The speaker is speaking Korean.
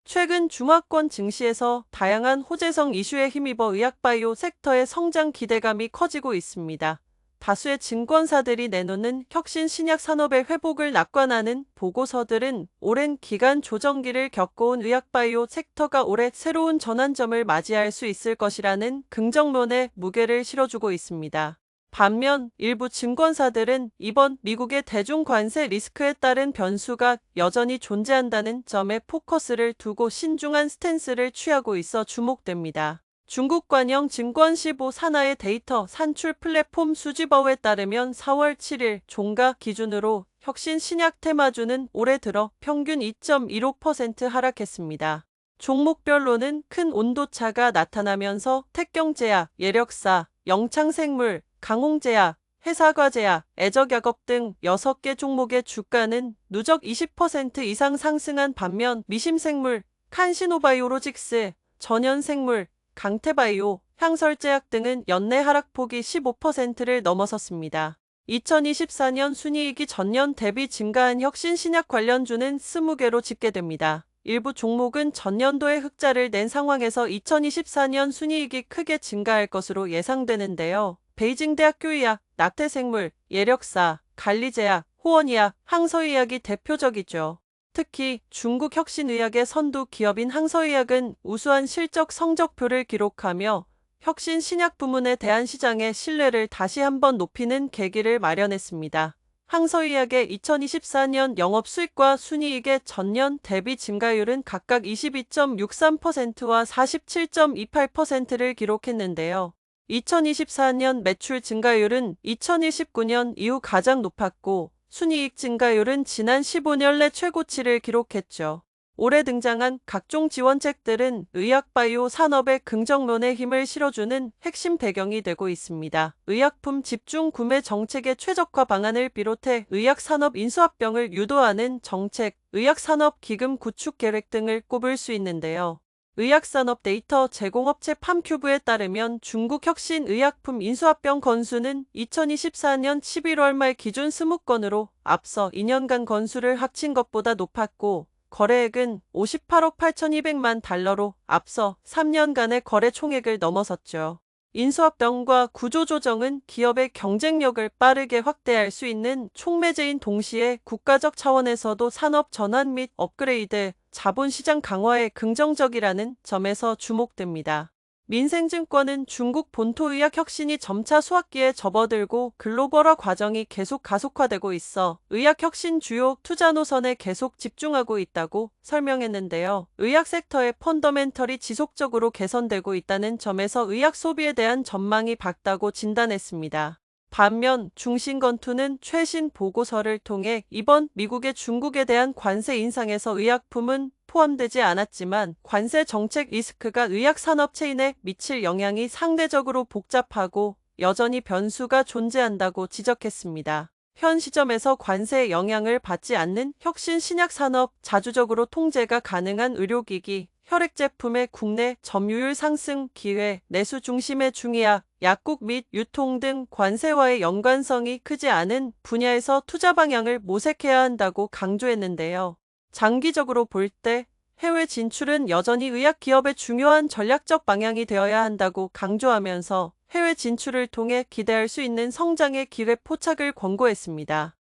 최근 중화권 증시에서 다양한 호재성 이슈에 힘입어 의학바이오 섹터의 성장 기대감이 커지고 있습니다. 다수의 증권사들이 내놓는 혁신 신약 산업의 회복을 낙관하는 보고서들은 오랜 기간 조정기를 겪어온 의학바이오 섹터가 올해 새로운 전환점을 맞이할 수 있을 것이라는 긍정론에 무게를 실어주고 있습니다. 반면 일부 증권사들은 이번 미국의 대중 관세 리스크에 따른 변수가 여전히 존재한다는 점에 포커스를 두고 신중한 스탠스를 취하고 있어 주목됩니다. 중국관영 증권15 산하의 데이터 산출 플랫폼 수집어에 따르면 4월 7일 종가 기준으로 혁신 신약 테마주는 올해 들어 평균 2.15% 하락했습니다. 종목별로는 큰 온도차가 나타나면서 택경제약, 예력사, 영창생물, 강홍제약, 회사과제약, 애적약업 등 6개 종목의 주가는 누적 20% 이상 상승한 반면 미심생물, 칸시노바이오로직스, 전현생물, 강태바이오, 향설제약 등은 연내 하락폭이 15%를 넘어섰습니다. 2024년 순이익이 전년 대비 증가한 혁신신약 관련주는 20개로 집계됩니다. 일부 종목은 전년도에 흑자를 낸 상황에서 2024년 순이익이 크게 증가할 것으로 예상되는데요. 베이징대학교의학, 낙태생물, 예력사, 관리제약, 호원의학, 항서의학이 대표적이죠. 특히 중국 혁신의학의 선두 기업인 항서의학은 우수한 실적 성적표를 기록하며 혁신 신약 부문에 대한 시장의 신뢰를 다시 한번 높이는 계기를 마련했습니다. 항서의학의 2024년 영업수익과 순이익의 전년 대비 증가율은 각각 22.63%와 47.28%를 기록했는데요. 2024년 매출 증가율은 2019년 이후 가장 높았고 순이익 증가율은 지난 15년 내 최고치를 기록했죠. 올해 등장한 각종 지원책들은 의학바이오 산업의 긍정론에 힘을 실어주는 핵심 배경이 되고 있습니다. 의약품 집중 구매 정책의 최적화 방안을 비롯해 의학산업 인수합병을 유도하는 정책, 의학산업 기금 구축 계획 등을 꼽을 수 있는데요. 의학산업 데이터 제공업체 팜큐브에 따르면 중국 혁신의약품 인수합병 건수는 2024년 11월 말 기준 20건으로 앞서 2년간 건수를 합친 것보다 높았고 거래액은 58억 8,200만 달러로 앞서 3년간의 거래 총액을 넘어섰죠. 인수합병과 구조조정은 기업의 경쟁력을 빠르게 확대할 수 있는 촉매제인 동시에 국가적 차원에서도 산업 전환 및 업그레이드, 자본시장 강화에 긍정적이라는 점에서 주목됩니다. 민생증권은 중국 본토의학 혁신이 점차 수학기에 접어들고 글로벌화 과정이 계속 가속화되고 있어 의학 혁신 주요 투자 노선에 계속 집중하고 있다고 설명했는데요. 의학 섹터의 펀더멘털이 지속적으로 개선되고 있다는 점에서 의학 소비에 대한 전망이 밝다고 진단했습니다. 반면 중신건투는 최신 보고서를 통해 이번 미국의 중국에 대한 관세 인상에서 의약품은 포함되지 않았지만 관세 정책 리스크가 의학 산업 체인에 미칠 영향이 상대적으로 복잡하고 여전히 변수가 존재한다고 지적했습니다. 현 시점에서 관세의 영향을 받지 않는 혁신 신약 산업, 자주적으로 통제가 가능한 의료기기, 혈액 제품의 국내 점유율 상승 기회, 내수 중심의 중의학, 약국 및 유통 등 관세와의 연관성이 크지 않은 분야에서 투자 방향을 모색해야 한다고 강조했는데요. 장기적으로 볼 때 해외 진출은 여전히 의학 기업의 중요한 전략적 방향이 되어야 한다고 강조하면서 해외 진출을 통해 기대할 수 있는 성장의 기회 포착을 권고했습니다.